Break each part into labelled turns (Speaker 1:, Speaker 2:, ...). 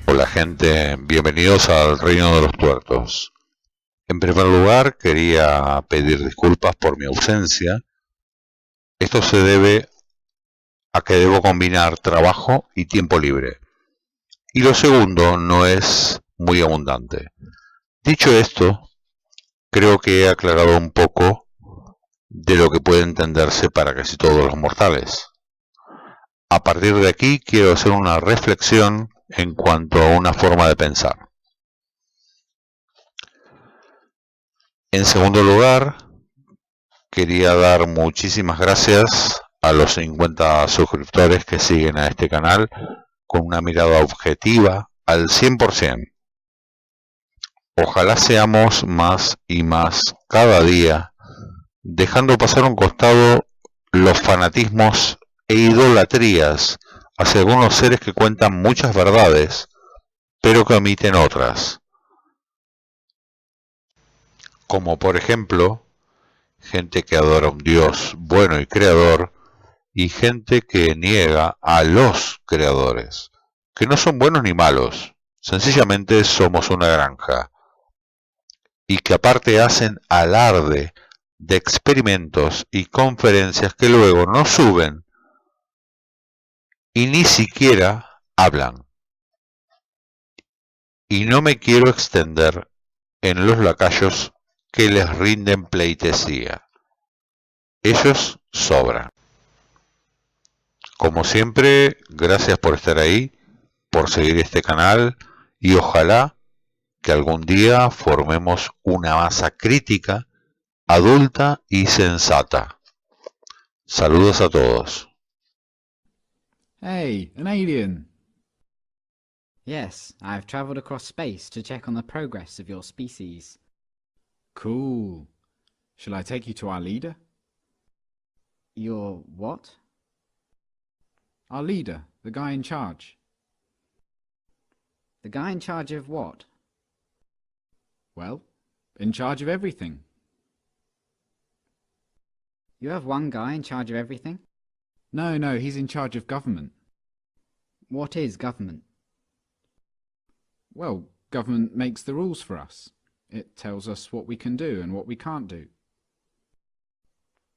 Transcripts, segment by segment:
Speaker 1: Hola gente, bienvenidos al reino de los tuertos. En primer lugar, quería pedir disculpas por mi ausencia. Esto se debe a que debo combinar trabajo y tiempo libre. Y lo segundo no es muy abundante. Dicho esto, creo que he aclarado un poco de lo que puede entenderse para casi todos los mortales. A partir de aquí quiero hacer una reflexión en cuanto a una forma de pensar. En segundo lugar, quería dar muchísimas gracias a los 50 suscriptores que siguen a este canal con una mirada objetiva al 100%. Ojalá seamos más y más cada día, dejando pasar a un costado los fanatismos e idolatrías hacia algunos seres que cuentan muchas verdades, pero que omiten otras. Como por ejemplo, gente que adora a un dios bueno y creador, y gente que niega a los creadores, que no son buenos ni malos, sencillamente somos una granja, y que aparte hacen alarde de experimentos y conferencias que luego no suben y ni siquiera hablan. Y no me quiero extender en los lacayos que les rinden pleitesía. Ellos sobran. Como siempre, gracias por estar ahí, por seguir este canal y ojalá que algún día formemos una masa crítica, adulta y sensata. Saludos a todos.
Speaker 2: Hey, an alien!
Speaker 3: Yes, I've travelled across space to check on the progress of your species.
Speaker 2: Cool. Shall I take you to our leader?
Speaker 3: Your what?
Speaker 2: Our leader, the guy in charge.
Speaker 3: The guy in charge of what?
Speaker 2: Well, in charge of everything.
Speaker 3: You have one guy in charge of everything?
Speaker 2: No, he's in charge of government.
Speaker 3: What is government?
Speaker 2: Well, government makes the rules for us. It tells us what we can do and what we can't do.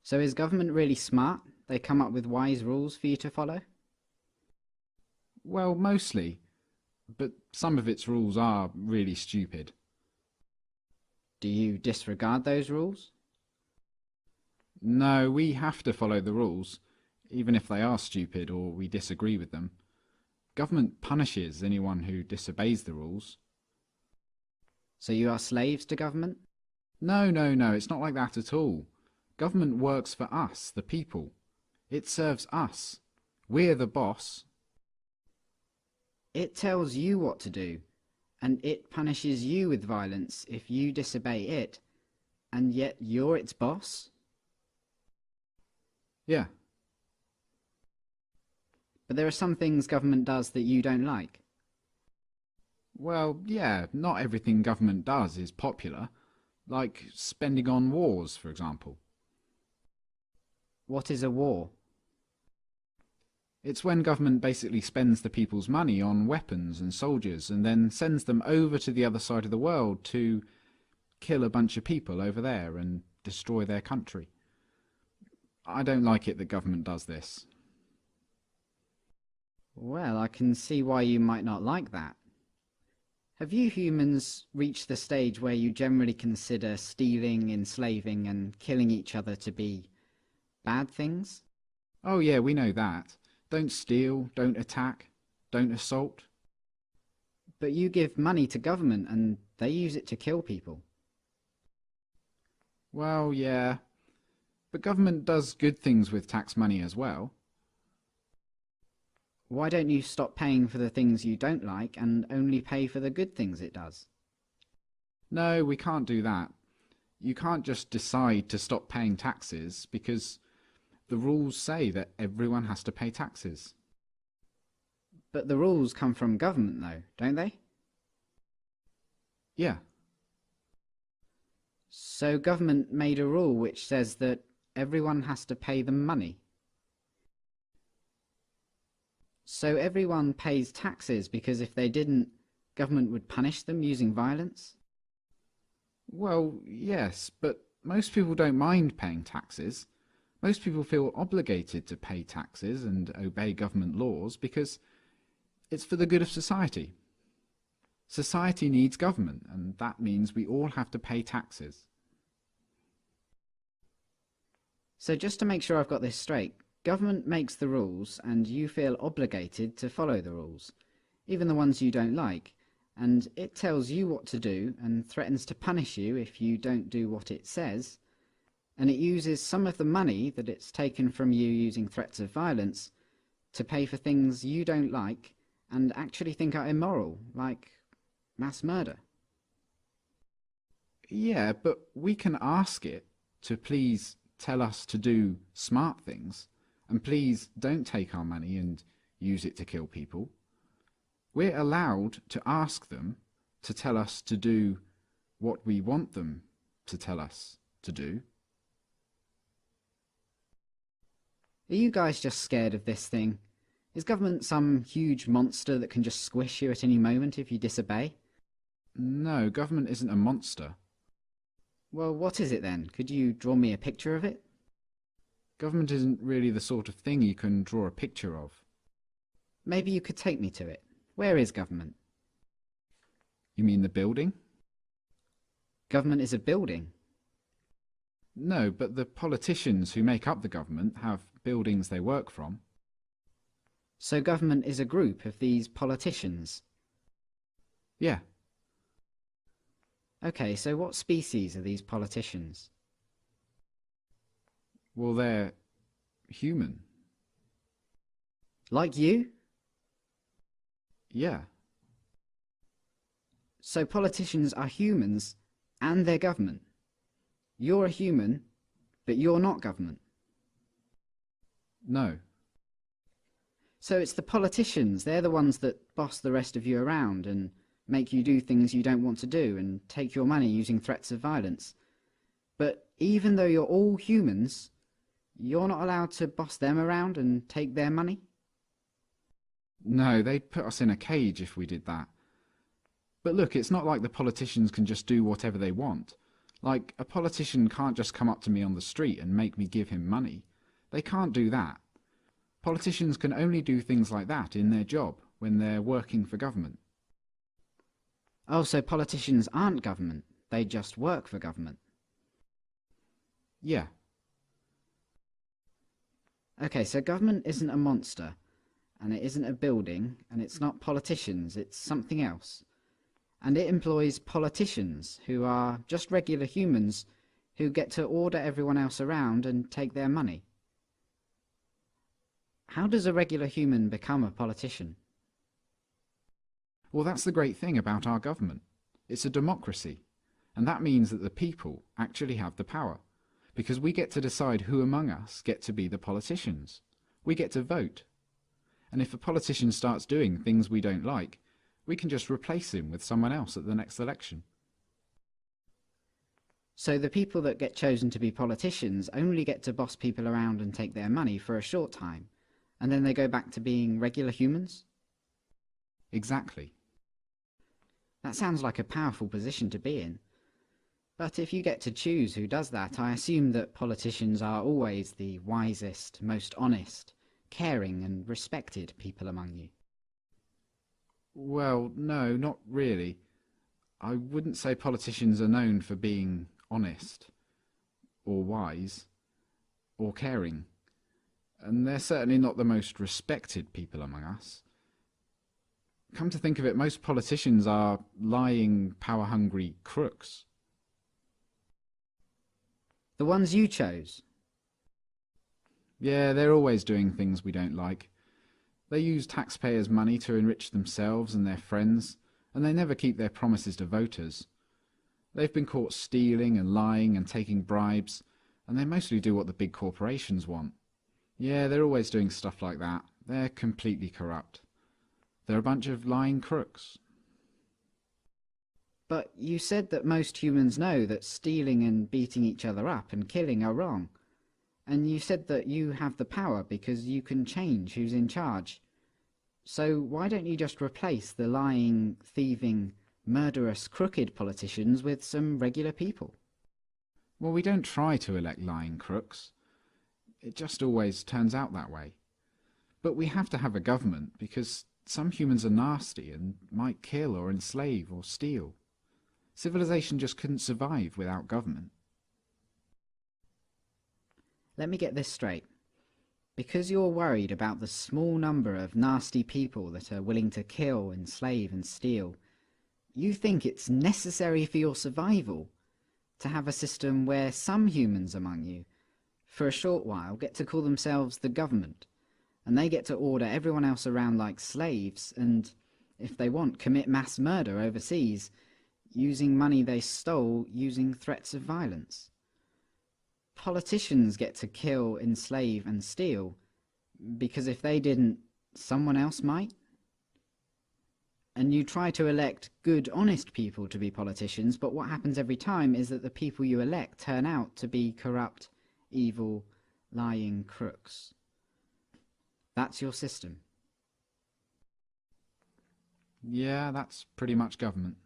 Speaker 3: So is government really smart? They come up with wise rules for you to follow?
Speaker 2: Well, mostly. But some of its rules are really stupid.
Speaker 3: Do you disregard those rules?
Speaker 2: No, we have to follow the rules, even if they are stupid or we disagree with them. Government punishes anyone who disobeys the rules.
Speaker 3: So you are slaves to government?
Speaker 2: No, it's not like that at all. Government works for us, the people. It serves us. We're the boss.
Speaker 3: It tells you what to do, and it punishes you with violence if you disobey it, and yet you're its boss?
Speaker 2: Yeah.
Speaker 3: But there are some things government does that you don't like.
Speaker 2: Well, yeah, not everything government does is popular, like spending on wars, for example.
Speaker 3: What is a war?
Speaker 2: It's when government basically spends the people's money on weapons and soldiers and then sends them over to the other side of the world to kill a bunch of people over there and destroy their country. I don't like it that government does this.
Speaker 3: Well, I can see why you might not like that. Have you humans reached the stage where you generally consider stealing, enslaving, and killing each other to be bad things?
Speaker 2: Oh yeah, we know that. Don't steal, don't attack, don't assault.
Speaker 3: But you give money to government and they use it to kill people.
Speaker 2: Well, yeah. But government does good things with tax money as well.
Speaker 3: Why don't you stop paying for the things you don't like and only pay for the good things it does?
Speaker 2: No, we can't do that. You can't just decide to stop paying taxes because the rules say that everyone has to pay taxes.
Speaker 3: But the rules come from government though, don't they?
Speaker 2: Yeah.
Speaker 3: So government made a rule which says that everyone has to pay them money. So So everyone pays taxes because if they didn't, government would punish them using violence?
Speaker 2: Well, yes, but most people don't mind paying taxes. Most people feel obligated to pay taxes and obey government laws because it's for the good of society. Society needs government, and that means we all have to pay taxes.
Speaker 3: So just to make sure I've got this straight, government makes the rules and you feel obligated to follow the rules, even the ones you don't like, and it tells you what to do and threatens to punish you if you don't do what it says, and it uses some of the money that it's taken from you using threats of violence to pay for things you don't like and actually think are immoral, like mass murder.
Speaker 2: Yeah, but we can ask it to please tell us to do smart things, and please don't take our money and use it to kill people. We're allowed to ask them to tell us to do what we want them to tell us to do.
Speaker 3: Are you guys just scared of this thing? Is government some huge monster that can just squish you at any moment if you disobey?
Speaker 2: No, government isn't a monster.
Speaker 3: Well, what is it then? Could you draw me a picture of it?
Speaker 2: Government isn't really the sort of thing you can draw a picture of.
Speaker 3: Maybe you could take me to it. Where is government?
Speaker 2: You mean the building?
Speaker 3: Government is a building.
Speaker 2: No, but the politicians who make up the government have buildings they work from.
Speaker 3: So government is a group of these politicians?
Speaker 2: Yeah.
Speaker 3: Okay, so what species are these politicians?
Speaker 2: Well, they're human.
Speaker 3: Like you?
Speaker 2: Yeah.
Speaker 3: So politicians are humans and they're government. You're a human, but you're not government.
Speaker 2: No.
Speaker 3: So it's the politicians, they're the ones that boss the rest of you around and make you do things you don't want to do and take your money using threats of violence. But even though you're all humans, you're not allowed to boss them around and take their money?
Speaker 2: No, they'd put us in a cage if we did that. But look, it's not like the politicians can just do whatever they want. Like, a politician can't just come up to me on the street and make me give him money. They can't do that. Politicians can only do things like that in their job, when they're working for government.
Speaker 3: Oh, so politicians aren't government, they just work for government?
Speaker 2: Yeah.
Speaker 3: Okay, so government isn't a monster, and it isn't a building, and it's not politicians, it's something else. And it employs politicians, who are just regular humans, who get to order everyone else around and take their money. How does a regular human become a politician?
Speaker 2: Well, that's the great thing about our government. It's a democracy, and that means that the people actually have the power, because we get to decide who among us get to be the politicians. We get to vote. And if a politician starts doing things we don't like, we can just replace him with someone else at the next election.
Speaker 3: So the people that get chosen to be politicians only get to boss people around and take their money for a short time, and then they go back to being regular humans?
Speaker 2: Exactly.
Speaker 3: That sounds like a powerful position to be in. But if you get to choose who does that, I assume that politicians are always the wisest, most honest, caring and respected people among you.
Speaker 2: Well, no, not really. I wouldn't say politicians are known for being honest, or wise, or caring. And they're certainly not the most respected people among us. Come to think of it, most politicians are lying, power-hungry crooks.
Speaker 3: The ones you chose?
Speaker 2: Yeah, they're always doing things we don't like. They use taxpayers' money to enrich themselves and their friends, and they never keep their promises to voters. They've been caught stealing and lying and taking bribes, and they mostly do what the big corporations want. Yeah, they're always doing stuff like that. They're completely corrupt. They're a bunch of lying crooks.
Speaker 3: But you said that most humans know that stealing and beating each other up and killing are wrong. And you said that you have the power because you can change who's in charge. So why don't you just replace the lying, thieving, murderous, crooked politicians with some regular people?
Speaker 2: Well, we don't try to elect lying crooks. It just always turns out that way. But we have to have a government because some humans are nasty and might kill or enslave or steal. Civilization just couldn't survive without government.
Speaker 3: Let me get this straight. Because you're worried about the small number of nasty people that are willing to kill, enslave and steal, you think it's necessary for your survival to have a system where some humans among you, for a short while, get to call themselves the government, and they get to order everyone else around like slaves and, if they want, commit mass murder overseas, using money they stole using threats of violence. Politicians get to kill, enslave and steal because if they didn't, someone else might. And you try to elect good, honest people to be politicians, but what happens every time is that the people you elect turn out to be corrupt, evil, lying crooks. That's your system.
Speaker 2: Yeah, that's pretty much government.